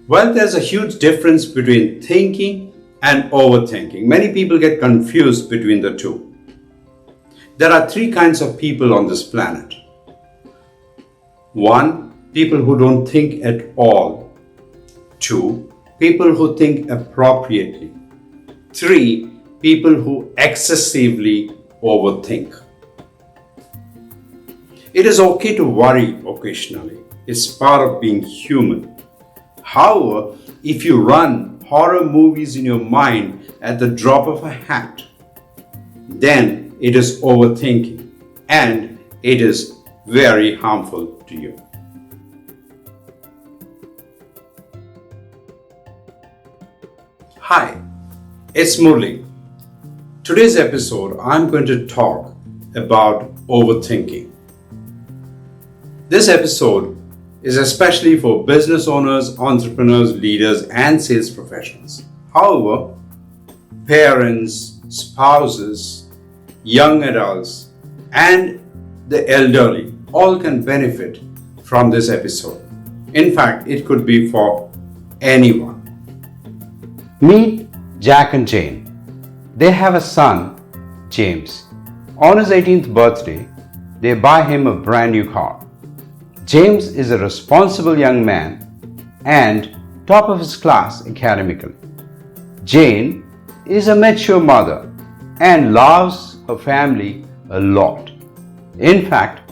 Well, there's a huge difference between thinking and overthinking. Many people get confused between the two. There are three kinds of people on this planet. One, people who don't think at all. Two, people who think appropriately. Three, people who excessively overthink. It is okay to worry occasionally. It's part of being human. However, if you run horror movies in your mind at the drop of a hat, then it is overthinking and it is very harmful to you. Hi, it's Murli. Today's episode, I'm going to talk about overthinking. This episode is especially for business owners, entrepreneurs, leaders, and sales professionals. However, parents, spouses, young adults, and the elderly all can benefit from this episode. In fact, it could be for anyone. Meet Jack and Jane. They have a son, James. On his 18th birthday, they buy him a brand new car. James is a responsible young man and top of his class academically. Jane is a mature mother and loves her family a lot. In fact,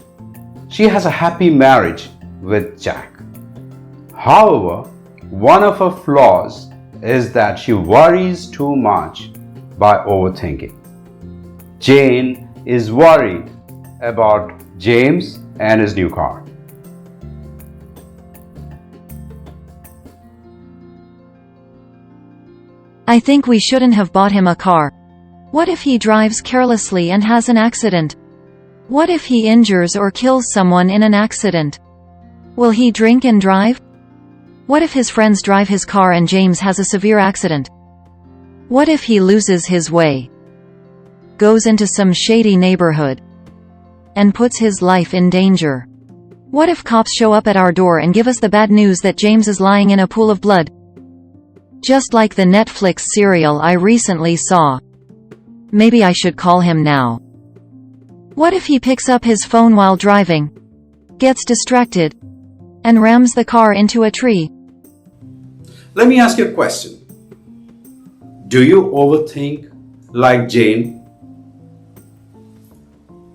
she has a happy marriage with Jack. However, one of her flaws is that she worries too much by overthinking. Jane is worried about James and his new car. I think we shouldn't have bought him a car. What if he drives carelessly and has an accident? What if he injures or kills someone in an accident? Will he drink and drive? What if his friends drive his car and James has a severe accident? What if he loses his way, goes into some shady neighborhood, and puts his life in danger? What if cops show up at our door and give us the bad news that James is lying in a pool of blood? Just like the Netflix serial I recently saw. Maybe I should call him now. What if he picks up his phone while driving, gets distracted, and rams the car into a tree? Let me ask you a question. Do you overthink like Jane?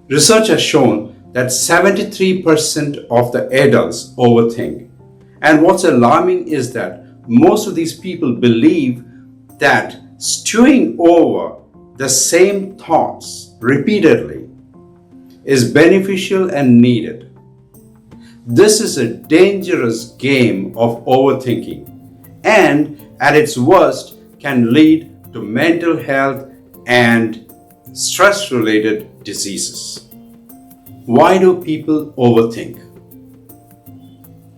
Research has shown that 73% of the adults overthink. And what's alarming is that most of these people believe that stewing over the same thoughts repeatedly is beneficial and needed. This is a dangerous game of overthinking and at its worst can lead to mental health and stress-related diseases. Why do people overthink?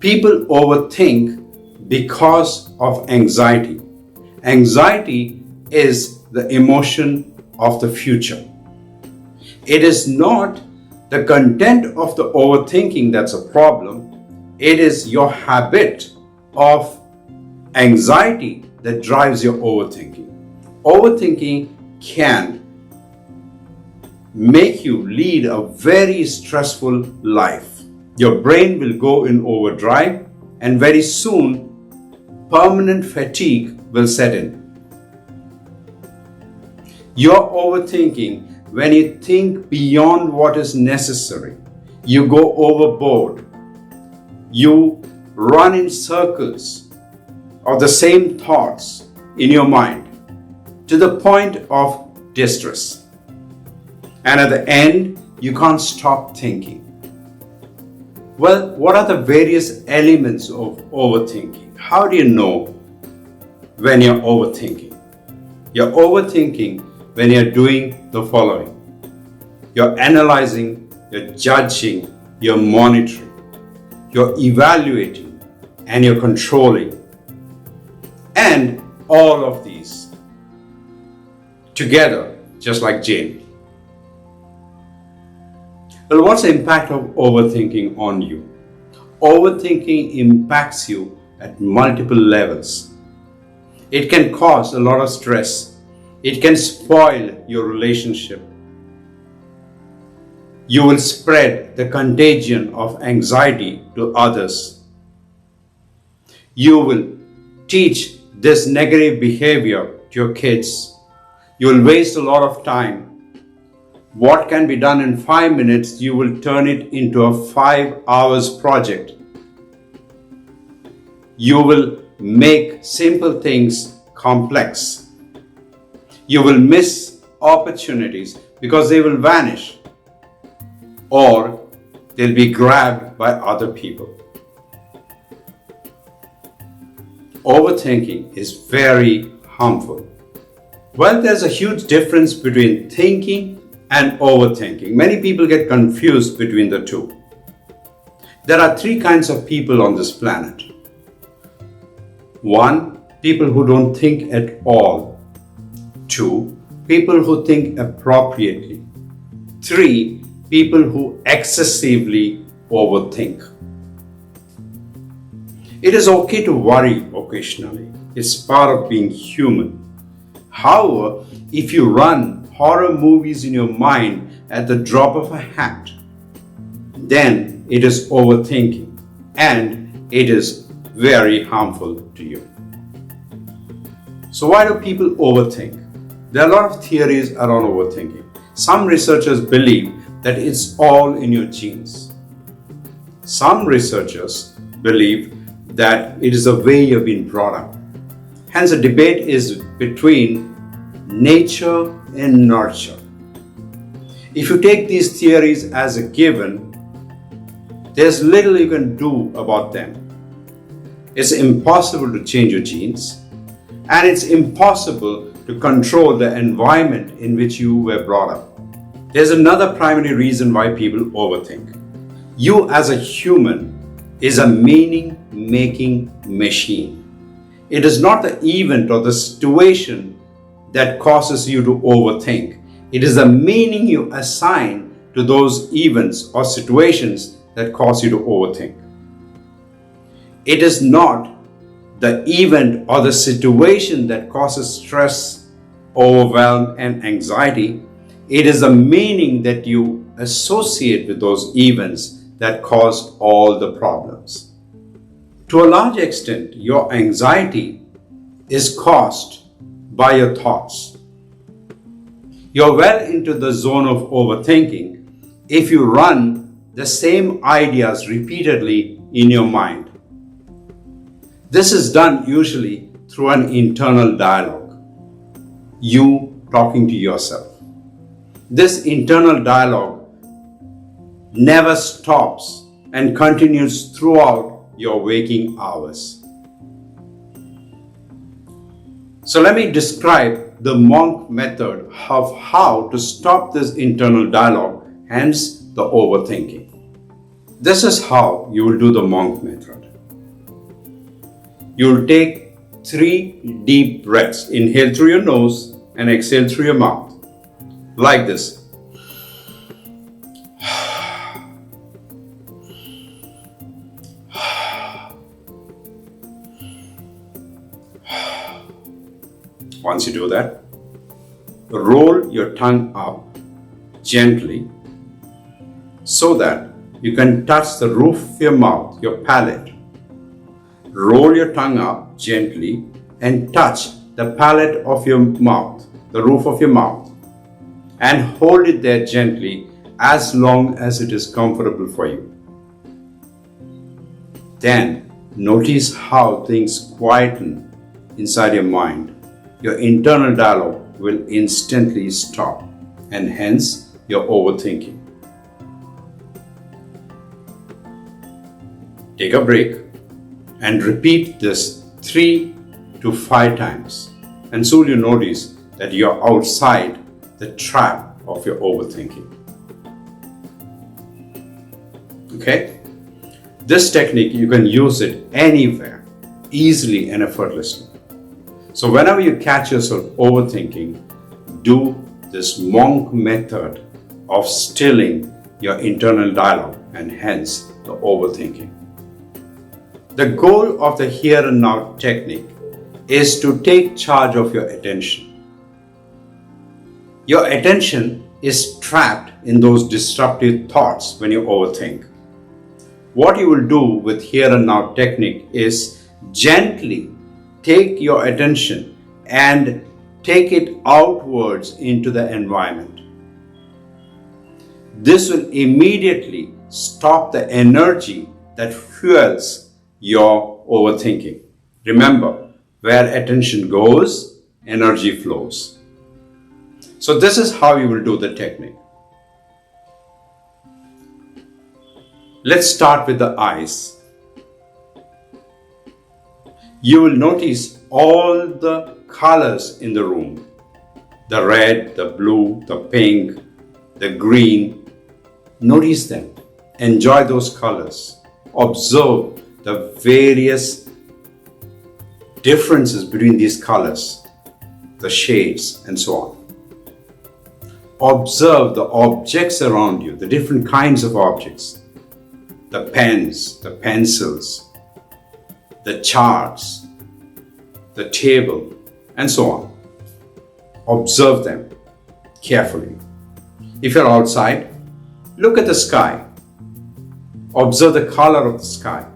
People overthink because of anxiety. Anxiety is the emotion of the future. It is not the content of the overthinking that's a problem. It is your habit of anxiety that drives your overthinking. Overthinking can make you lead a very stressful life. Your brain will go in overdrive and very soon permanent fatigue will set in. You're overthinking when you think beyond what is necessary. You go overboard. You run in circles of the same thoughts in your mind to the point of distress. And at the end, you can't stop thinking. Well, what are the various elements of overthinking? How do you know when you're overthinking? You're overthinking when you're doing the following. You're analyzing, you're judging, you're monitoring, you're evaluating, and you're controlling. And all of these together, just like Jane. Well, what's the impact of overthinking on you? Overthinking impacts you at multiple levels. It can cause a lot of stress. It can spoil your relationship. You will spread the contagion of anxiety to others. You will teach this negative behavior to your kids. You will waste a lot of time. What can be done in 5 minutes, you will turn it into a 5 hours project. You will make simple things complex. You will miss opportunities because they will vanish, or they'll be grabbed by other people. Overthinking is very harmful. Well, there's a huge difference between thinking and overthinking. Many people get confused between the two. There are 3 kinds of people on this planet. 1, people who don't think at all. 2, people who think appropriately. 3, people who excessively overthink. It is okay to worry occasionally. It's part of being human. However, if you run horror movies in your mind at the drop of a hat, then it is overthinking and it is very harmful to you. So why do people overthink? There are a lot of theories around overthinking. Some researchers believe that it's all in your genes. Some researchers believe that it is the way you've been brought up. Hence, the debate is between nature and nurture. If you take these theories as a given, there's little you can do about them. It's impossible to change your genes, and it's impossible to control the environment in which you were brought up. There's another primary reason why people overthink. You as a human is a meaning-making machine. It is not the event or the situation that causes you to overthink. It is the meaning you assign to those events or situations that cause you to overthink. It is not the event or the situation that causes stress, overwhelm, and anxiety. It is the meaning that you associate with those events that cause all the problems. To a large extent, your anxiety is caused by your thoughts. You're well into the zone of overthinking if you run the same ideas repeatedly in your mind. This is done usually through an internal dialogue. You talking to yourself. This internal dialogue never stops and continues throughout your waking hours. So let me describe the monk method of how to stop this internal dialogue, hence the overthinking. This is how you will do the monk method. You will take 3 deep breaths. Inhale through your nose and exhale through your mouth. Like this. Once you do that, roll your tongue up gently so that you can touch the roof of your mouth, your palate. Roll your tongue up gently and touch the palate of your mouth, the roof of your mouth, and hold it there gently as long as it is comfortable for you. Then notice how things quieten inside your mind. Your internal dialogue will instantly stop, and hence your overthinking. Take a break and repeat this 3 to 5 times, and soon you notice that you're outside the trap of your overthinking. Okay? This technique, you can use it anywhere, easily and effortlessly. So whenever you catch yourself overthinking, do this monk method of stilling your internal dialogue and hence the overthinking. The goal of the here and now technique is to take charge of your attention. Your attention is trapped in those disruptive thoughts when you overthink. What you will do with here and now technique is gently take your attention and take it outwards into the environment. This will immediately stop the energy that fuels your overthinking. Remember, where attention goes, energy flows. So this is how you will do the technique. Let's start with the eyes. You will notice all the colors in the room. The red, the blue, the pink, the green. Notice them. Enjoy those colors. Observe the various differences between these colors, the shades, and so on. Observe the objects around you, the different kinds of objects, the pens, the pencils, the charts, the table, and so on. Observe them carefully. If you're outside, look at the sky. Observe the color of the sky.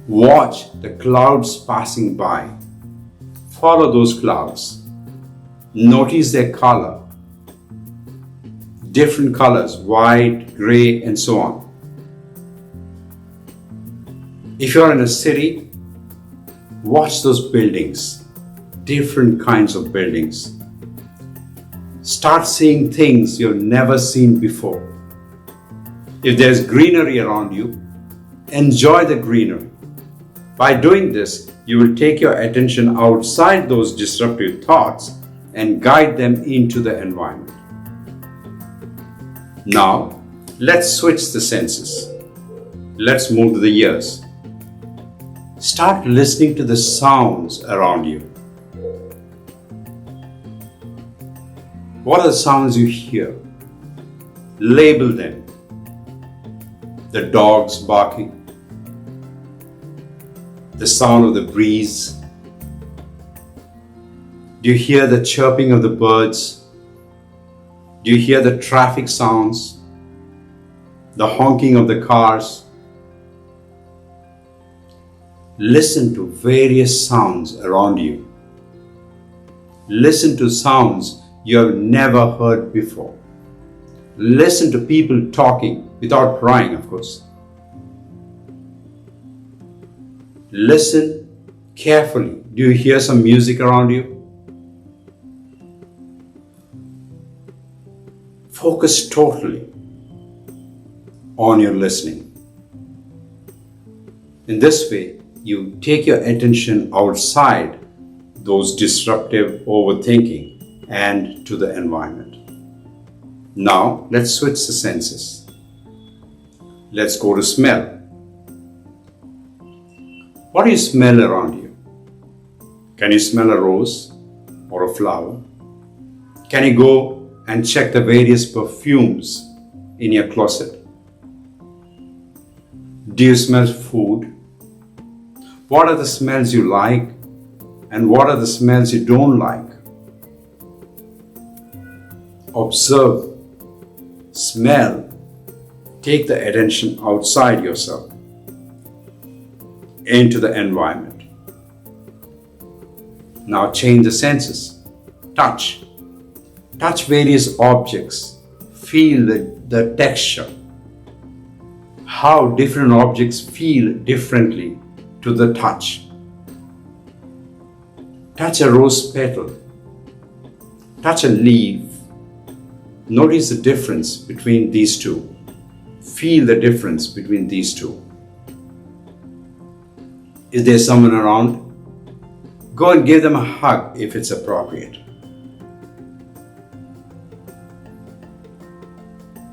Watch the clouds passing by. Follow those clouds. Notice their color. Different colors, white, gray, and so on. If you're in a city, watch those buildings, different kinds of buildings. Start seeing things you've never seen before. If there's greenery around you, enjoy the greenery. By doing this, you will take your attention outside those disruptive thoughts and guide them into the environment. Now, let's switch the senses. Let's move to the ears. Start listening to the sounds around you. What are the sounds you hear? Label them. The dogs barking, the sound of the breeze. Do you hear the chirping of the birds? Do you hear the traffic sounds? The honking of the cars? Listen to various sounds around you. Listen to sounds you have never heard before. Listen to people talking without crying, of course. Listen carefully. Do you hear some music around you? Focus totally on your listening. In this way, you take your attention outside those disruptive overthinking and to the environment. Now, let's switch the senses. Let's go to smell. What do you smell around you? Can you smell a rose or a flower? Can you go and check the various perfumes in your closet? Do you smell food? What are the smells you like and what are the smells you don't like? Observe, smell, take the attention outside yourself into the environment. Now change the senses. Touch. Touch various objects. Feel the texture. How different objects feel differently to the touch. Touch a rose petal. Touch a leaf. Notice the difference between these two. Feel the difference between these two. Is there someone around? Go and give them a hug if it's appropriate.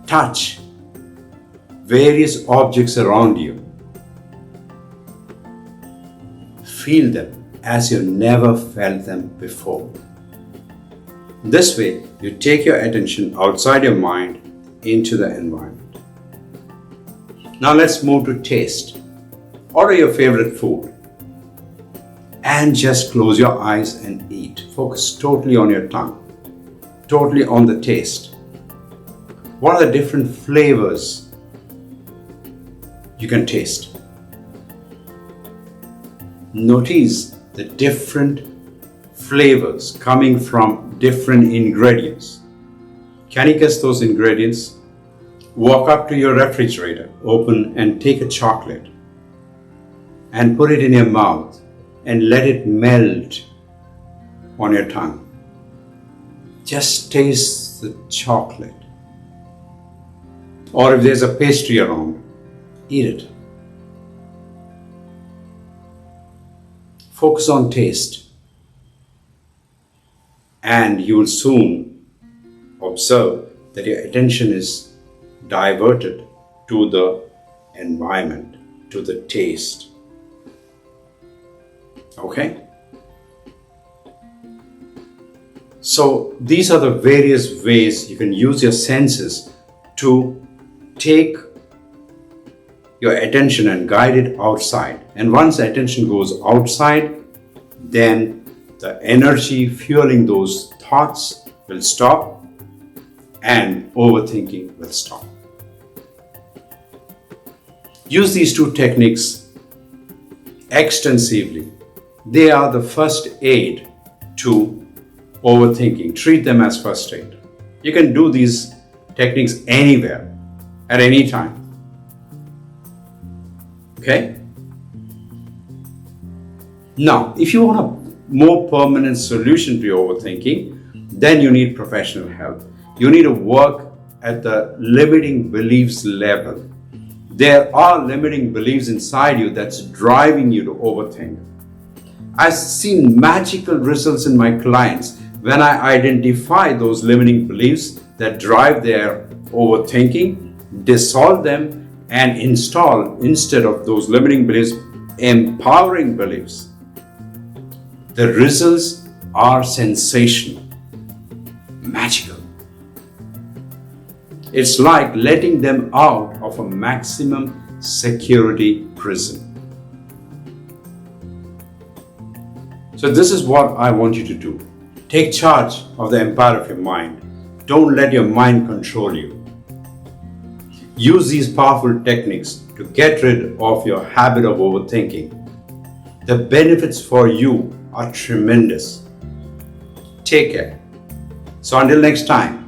Touch various objects around you. Feel them as you never felt them before. This way, you take your attention outside your mind into the environment. Now let's move to taste. Order your favorite food and just close your eyes and eat. Focus totally on your tongue, totally on the taste. What are the different flavors you can taste? Notice the different flavors coming from different ingredients. Can you guess those ingredients? Walk up to your refrigerator, open and take a chocolate and put it in your mouth and let it melt on your tongue. Just taste the chocolate. Or if there's a pastry around, eat it. Focus on taste, and you will soon observe that your attention is diverted to the environment, to the taste. Okay? So these are the various ways you can use your senses to take your attention and guide it outside. And once the attention goes outside, then the energy fueling those thoughts will stop and overthinking will stop. Use these two techniques extensively. They are the first aid to overthinking. Treat them as first aid. You can do these techniques anywhere, at any time. Okay? Now, if you want a more permanent solution to your overthinking, then you need professional help. You need to work at the limiting beliefs level. There are limiting beliefs inside you that's driving you to overthink. I've seen magical results in my clients when I identify those limiting beliefs that drive their overthinking, dissolve them, and install, instead of those limiting beliefs, empowering beliefs. The results are sensational, magical. It's like letting them out of a maximum security prison. So this is what I want you to do. Take charge of the empire of your mind. Don't let your mind control you. Use these powerful techniques to get rid of your habit of overthinking. The benefits for you are tremendous. Take care. So until next time,